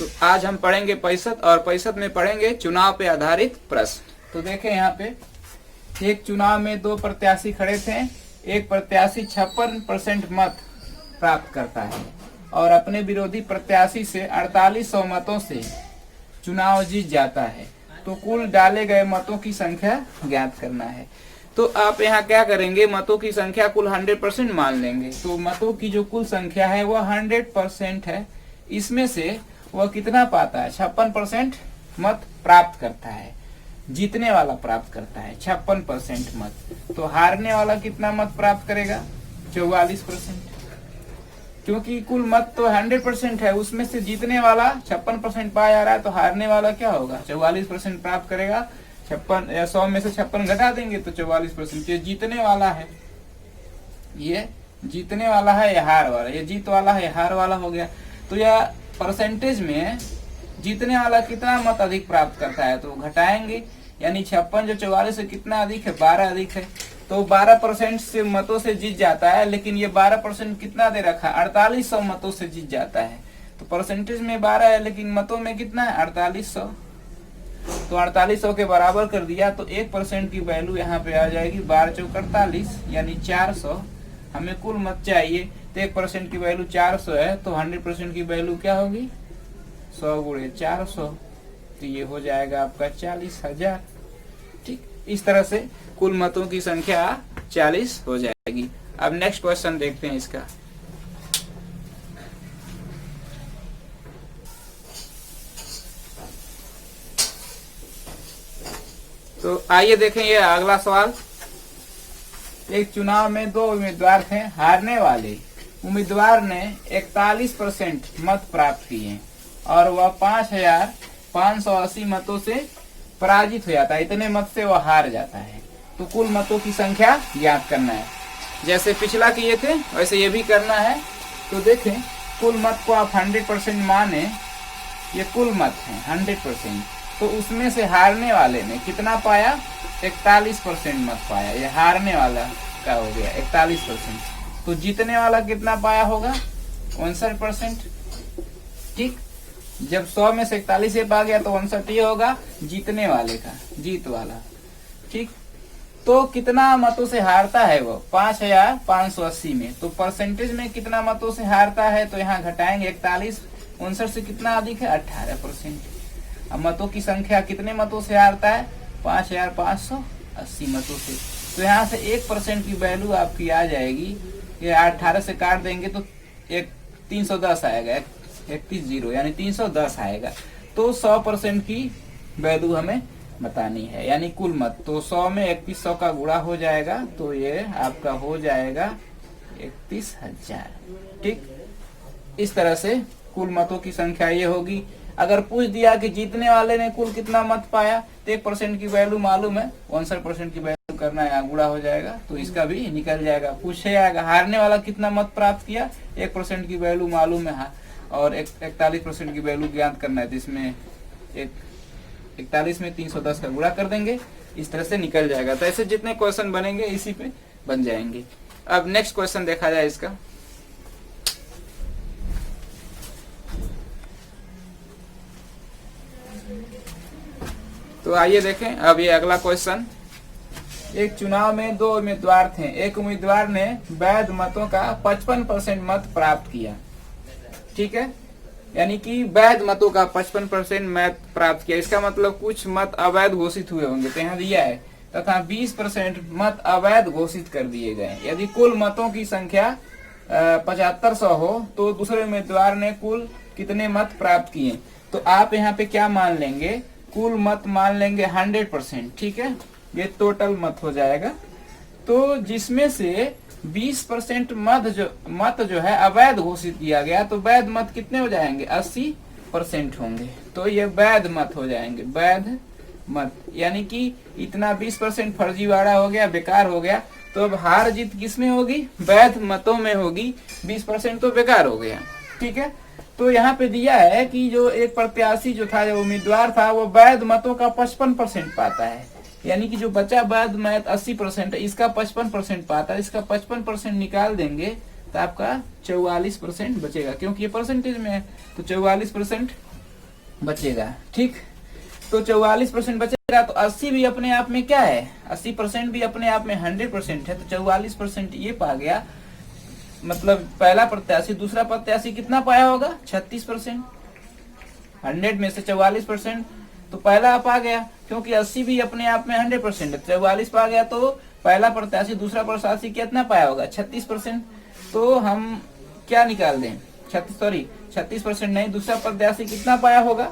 तो आज हम पढ़ेंगे प्रतिशत और प्रतिशत में पढ़ेंगे चुनाव पे आधारित प्रश्न। तो देखें यहाँ पे एक चुनाव में दो प्रत्याशी खड़े थे। एक प्रत्याशी 56% मत प्राप्त करता है और अपने विरोधी प्रत्याशी से 4800 मतों से चुनाव जीत जाता है। तो कुल डाले गए मतों की संख्या ज्ञात करना है। तो आप यहाँ क्या करेंगे, मतों की संख्या कुल 100% मान लेंगे। तो मतों की जो कुल संख्या है वह 100% है। इसमें से वह कितना पाता है, 56% मत प्राप्त करता है। जीतने वाला प्राप्त करता है 56% मत। तो हारने वाला कितना मत प्राप्त करेगा, 44%। क्योंकि कुल मत तो 100% है, उसमें से जीतने वाला 56% पाया जा रहा है, तो हारने वाला क्या होगा, 44% प्राप्त करेगा। 100 में से 56 घटा देंगे तो 44%। ये जीतने वाला है, ये जीतने वाला है, ये हार वाला, ये जीत वाला है, ये हार वाला हो गया। तो यह परसेंटेज में जीतने वाला कितना मत अधिक प्राप्त करता है, तो घटाएंगे। यानी 56 जो 44 से कितना अधिक है, 12 अधिक है। तो 12% से मतों से जीत जाता है, लेकिन ये 12% कितना दे रखा है, 4800 मतों से जीत जाता है। तो परसेंटेज में 12 है, लेकिन मतों में कितना है, 4800। तो 4800 के बराबर कर दिया, तो 1% की वैल्यू यहाँ पे आ जाएगी 12 चौक 48, यानी 400। हमें कुल मत चाहिए, तो 1% की वैल्यू 400 है, तो 100% की वैल्यू क्या होगी, 100 गुणे 400। तो ये हो जाएगा आपका 40,000। ठीक, इस तरह से कुल मतों की संख्या 40 हो जाएगी। अब नेक्स्ट क्वेश्चन देखते हैं इसका। तो आइए देखें ये अगला सवाल। एक चुनाव में दो उम्मीदवार थे। हारने वाले उम्मीदवार ने 41% मत प्राप्त किए और वह 5580 मतों से पराजित हो जाता है। इतने मत से वह हार जाता है। तो कुल मतों की संख्या ज्ञात करना है। जैसे पिछला किए थे वैसे ये भी करना है। तो देखें, कुल मत को आप 100% माने, ये कुल मत है 100%। तो उसमें से हारने वाले ने कितना पाया, 41% मत पाया। ये हारने वाला का हो गया 41%। तो जीतने वाला कितना पाया होगा, 59%। ठीक, जब 100 में से 41 से पा गया तो 59 ये होगा जीतने वाले का, जीत वाला। ठीक, तो कितना मतों से हारता है वो, 5580 में। तो परसेंटेज में कितना मतों से हारता है, तो यहाँ घटाएंगे 41, 59 से कितना अधिक है, 18%। अब मतों की संख्या कितने मतों से हारता है, 5580 मतों से। तो यहाँ से 1% की वैल्यू आपकी आ जाएगी। ये 18 से काट देंगे तो 310 आएगा, 31 यानी 310 आएगा। तो 100% की वैल्यू हमें बतानी है, यानी कुल मत। तो 100 में 3100 का गुणा हो जाएगा, तो ये आपका हो जाएगा 31,000। ठीक, इस तरह से कुल मतों की संख्या ये होगी। अगर पूछ दिया कि जीतने वाले ने कुल कितना मत पाया, तो 1% की वैल्यू मालूम है, 59% की वैल्यू करना है, गुणा हो जाएगा, तो इसका भी निकल जाएगा। पूछे जाएगा हारने वाला कितना मत प्राप्त किया, 1% की वैल्यू मालूम है और 41% की वैल्यू ज्ञात करना है। तो इसमें 41 में 310 का गुणा कर देंगे, इस तरह से निकल जाएगा। तो ऐसे जितने क्वेश्चन बनेंगे इसी पे बन जाएंगे। अब नेक्स्ट क्वेश्चन देखा जाए इसका। तो आइए देखें अब ये अगला क्वेश्चन। एक चुनाव में दो उम्मीदवार थे। एक उम्मीदवार ने वैध मतों का 55% मत प्राप्त किया। ठीक है, यानी कि वैध मतों का 55% मत प्राप्त किया। इसका मतलब कुछ मत अवैध घोषित हुए होंगे, तो यहाँ दिया है, तथा 20% मत अवैध घोषित कर दिए गए। यदि कुल मतों की संख्या 7500 हो तो दूसरे उम्मीदवार ने कुल कितने मत प्राप्त किए। तो आप यहाँ पे क्या मान लेंगे, कुल मत मान लेंगे 100%। ठीक है, ये टोटल मत हो जाएगा। तो जिसमें से 20% मत जो है अवैध घोषित किया गया, तो वैध मत कितने हो जाएंगे, 80% होंगे। तो ये वैध मत हो जाएंगे, वैध मत। यानी कि इतना 20% फर्जीवाड़ा हो गया, बेकार हो गया। तो अब हार जीत किसमें होगी, वैध मतों में होगी। 20% तो बेकार हो गया। ठीक है, तो यहाँ पे दिया है कि जो एक प्रत्याशी जो था, जो उम्मीदवार था, वो वैध मतों का 55% पाता है। यानी कि जो बचा वैध मत 80% है, इसका 55% पाता है। इसका 55% निकाल देंगे तो आपका 44% बचेगा, क्योंकि ये परसेंटेज में है। तो 44% बचेगा। ठीक, तो 44% बचेगा। तो 80 भी अपने आप में क्या है, 80% भी अपने आप में 100% है। तो 44% ये पा गया, मतलब पहला प्रत्याशी। दूसरा प्रत्याशी कितना पाया होगा, 36%। 100 में से 44%, तो पहला आप आ गया, क्योंकि 80 भी अपने आप में 100% है। 44 पा गया, तो पहला प्रत्याशी दूसरा प्रत्याशी कितना पाया होगा, 36%। तो हम क्या निकाल दें, 36% नहीं, दूसरा प्रत्याशी कितना पाया होगा,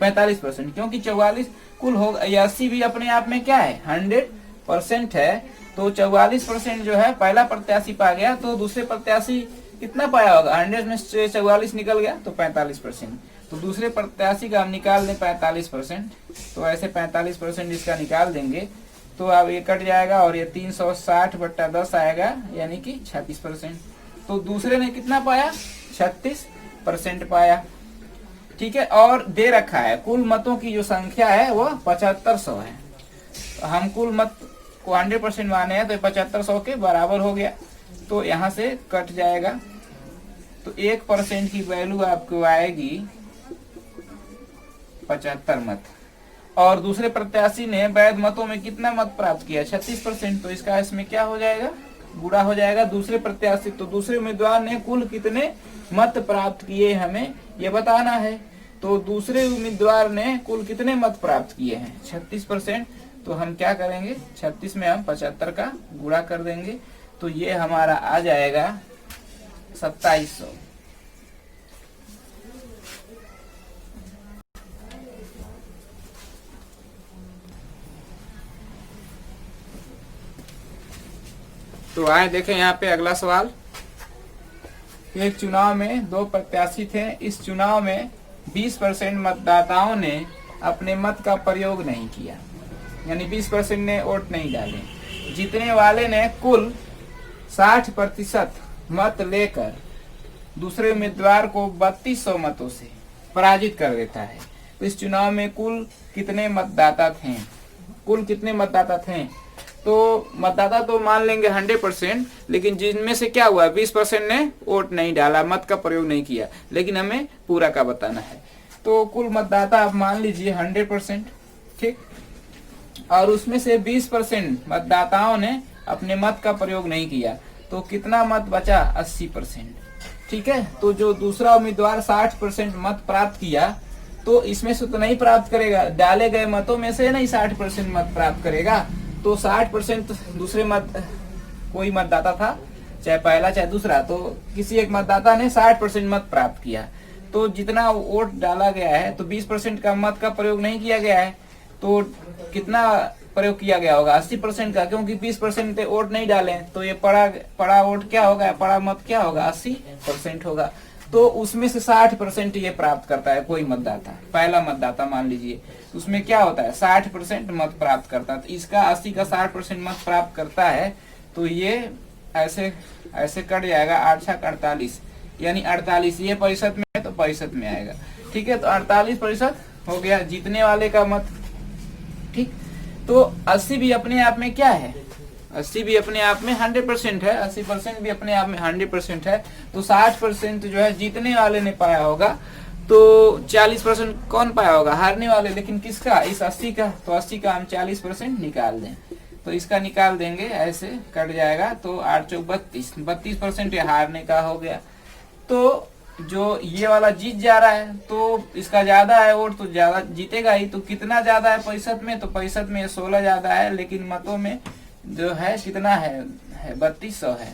45%, क्योंकि 44 कुल होगा। 80 भी अपने आप में क्या है, 100% है। तो 44% जो है पहला प्रत्याशी पा गया, तो दूसरे प्रत्याशी कितना पाया होगा, 100 में से 44 निकल गया, तो 45%। तो दूसरे प्रत्याशी का हम निकाल दें 45%। तो ऐसे 45% इसका निकाल देंगे, तो अब ये कट जाएगा और ये 360/10 आएगा, यानी कि 36%। तो दूसरे ने कितना पाया, 36% पाया। ठीक है, और दे रखा है कुल मतों की जो संख्या है वो 7500 है। तो हम कुल मत को 100% माने हैं, तो 7500 के बराबर हो गया। तो यहाँ से कट जाएगा, तो 1% की वैल्यू आपको आएगी 75 मत। और दूसरे प्रत्याशी ने वैध मतों में कितना मत प्राप्त किया, 36%। तो इसका इसमें क्या हो जाएगा, गुणा हो जाएगा। दूसरे प्रत्याशी, तो दूसरे उम्मीदवार ने कुल कितने मत प्राप्त किए हमें ये बताना है। तो दूसरे उम्मीदवार ने कुल कितने मत प्राप्त किए हैं, 36%। तो हम क्या करेंगे, 36 में हम 75 का गुणा कर देंगे, तो ये हमारा आ जाएगा 2700। तो आए देखें यहाँ पे अगला सवाल। एक चुनाव में 2 प्रत्याशी थे। इस चुनाव में 20% मतदाताओं ने अपने मत का प्रयोग नहीं किया, यानी 20% ने वोट नहीं डाले। जीतने वाले ने कुल 60% मत लेकर दूसरे उम्मीदवार को 3200 मतों से पराजित कर देता है। तो इस चुनाव में कुल कितने मतदाता थे, कुल कितने मतदाता थे। तो मतदाता तो मान लेंगे 100%, लेकिन जिनमें से क्या हुआ, 20% ने वोट नहीं डाला, मत का प्रयोग नहीं किया, लेकिन हमें पूरा का बताना है। तो कुल मतदाता आप मान लीजिए 100%, ठीक, और उसमें से 20% मतदाताओं ने अपने मत का प्रयोग नहीं किया, तो कितना मत बचा, 80%। ठीक है, तो जो दूसरा उम्मीदवार 60% मत प्राप्त किया, तो इसमें से तो नहीं प्राप्त करेगा, डाले गए मतों में से नहीं 60% मत प्राप्त करेगा। तो 60% दूसरे मत, कोई मतदाता था, चाहे पहला चाहे दूसरा, तो किसी एक मतदाता ने 60% मत प्राप्त किया। तो जितना वोट डाला गया है, तो 20% का मत का प्रयोग नहीं किया गया है, तो कितना प्रयोग किया गया होगा, 80% का, क्योंकि 20% वोट नहीं डाले, तो ये पड़ा वोट क्या होगा, पड़ा मत क्या होगा, 80% होगा। तो उसमें से 60% ये प्राप्त करता है कोई मतदाता, पहला मतदाता मान लीजिए, उसमें क्या होता है, 60% मत प्राप्त करता है। तो इसका 80 का 60% मत प्राप्त करता है, तो ये ऐसे ऐसे कट जाएगा, 8 × 48, यानी 48, ये प्रतिशत में है तो प्रतिशत में आएगा। ठीक है, तो 48% हो गया जीतने वाले का मत। ठीक, तो 80 भी अपने आप में क्या है, 80 भी अपने आप में 100% है, 80% भी अपने आप में 100% है। तो 60% जो है जीतने वाले ने पाया होगा, तो 40% कौन पाया होगा, हारने वाले। लेकिन किसका, इस 80 का, तो 80 का हम 40% निकाल दें, तो इसका निकाल देंगे, ऐसे कट जाएगा, तो 8 × 32, 32% ये हारने का हो गया। तो जो ये वाला जीत जा रहा है, तो इसका ज्यादा है वोट, तो ज्यादा जीतेगा ही। तो कितना ज्यादा है प्रतिशत में, तो प्रतिशत में 16 ज्यादा है, लेकिन मतों में जो है कितना है 3200 है।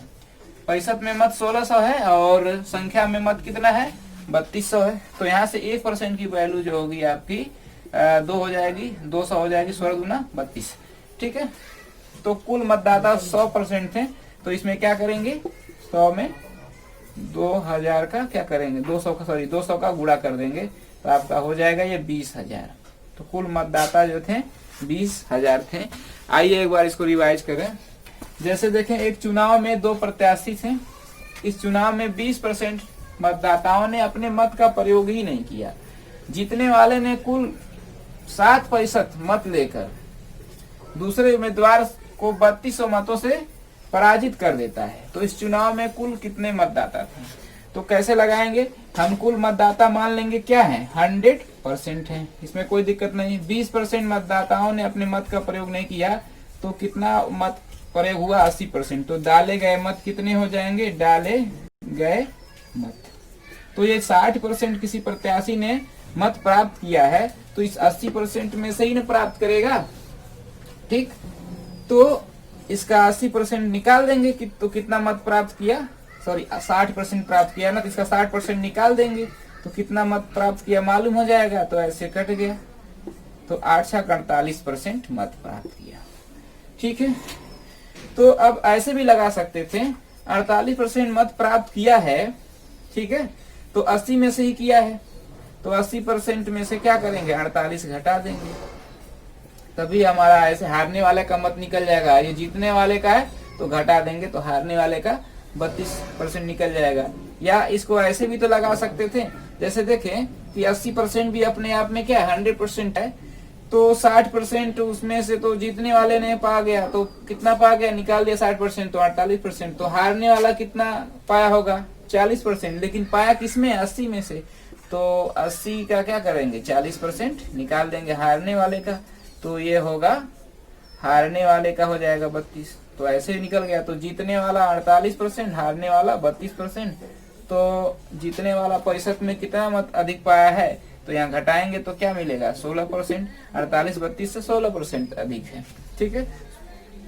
प्रतिशत में मत 1600 है और संख्या में मत कितना है, 3200 है। तो यहाँ से 1% की वैल्यू जो होगी आपकी 2 हो जाएगी, 200 हो जाएगी, 16 × 32। ठीक है, तो कुल मतदाता 100% थे, तो इसमें क्या करेंगे, 100 में 2000 का क्या करेंगे, 200 का गुणा कर देंगे, तो आपका हो जाएगा ये 20,000। तो कुल मतदाता जो थे 20,000 थे। आइए एक बार इसको रिवाइज करें। जैसे देखें, एक चुनाव में 2 प्रत्याशी थे। इस चुनाव में 20% मतदाताओं ने अपने मत का प्रयोग ही नहीं किया। जीतने वाले ने कुल 60% मत लेकर दूसरे उम्मीदवार को 3200 मतों से पराजित कर देता है। तो इस चुनाव में कुल कितने मतदाता थे, तो कैसे लगाएंगे, हम कुल मतदाता मान लेंगे क्या है 100% है, इसमें कोई दिक्कत नहीं। 20% मतदाताओं ने अपने मत का प्रयोग नहीं किया, तो कितना मत प्रयोग हुआ 80%, तो डाले गए मत कितने हो जाएंगे, डाले गए मत। तो ये 60% किसी प्रत्याशी ने मत प्राप्त किया है, तो इस 80% में से ही न प्राप्त करेगा, ठीक। तो इसका 80% निकाल देंगे कि तो कितना मत प्राप्त किया, सॉरी 60% प्राप्त किया ना, तो इसका 60% निकाल देंगे तो कितना मत प्राप्त किया मालूम हो जाएगा, तो ऐसे कट गया, तो 48% मत प्राप्त किया, ठीक है। तो अब ऐसे भी लगा सकते थे, 48% मत प्राप्त किया है, ठीक है, तो 80 में से ही किया है, तो 80% में से क्या करेंगे 48 घटा देंगे, तभी हमारा ऐसे हारने वाले का मत निकल जाएगा। ये जीतने वाले का है तो घटा देंगे तो हारने वाले का 32% निकल जाएगा। या इसको ऐसे भी तो लगा सकते थे, जैसे देखें कि 80% भी अपने आप में क्या 100% है, तो 60% उसमें से तो जीतने वाले ने पा गया, तो कितना पा गया, निकाल दिया 60%, तो 48%, तो हारने वाला कितना पाया होगा 40%, लेकिन पाया किसमें 80 में से, तो 80 का क्या करेंगे 40% निकाल देंगे हारने वाले का, तो ये होगा हारने वाले का हो जाएगा 32, तो ऐसे निकल गया। तो जीतने वाला 48%, हारने वाला 32%, तो जीतने वाला 65 में कितना मत अधिक पाया है, तो यहाँ घटाएंगे तो क्या मिलेगा 16%, 48 32 से 16% अधिक है, ठीक है।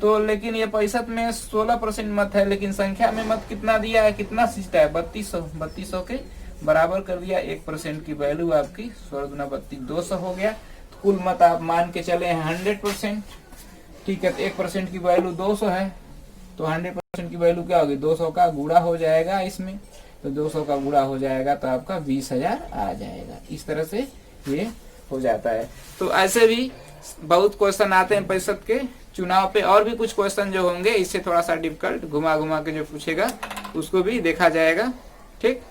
तो लेकिन ये 65 में 16% मत है, लेकिन संख्या में मत कितना दिया है, कितना सीटा है 3200 के बराबर कर दिया। 1% की वैल्यू आपकी 16 गुना 32 200 हो गया। तो कुल मत आप मान के चले हैं 100%, ठीक है। तो 1% की वैल्यू 200 है, तो 100% की वैल्यू क्या होगी 200 का गुणा हो जाएगा इसमें, तो 200 का गुणा हो जाएगा तो आपका 20,000 आ जाएगा। इस तरह से ये हो जाता है। तो ऐसे भी बहुत क्वेश्चन आते हैं प्रतिशत के चुनाव पे, और भी कुछ क्वेश्चन जो होंगे इससे थोड़ा सा डिफिकल्ट घुमा घुमा के जो पूछेगा उसको भी देखा जाएगा, ठीक।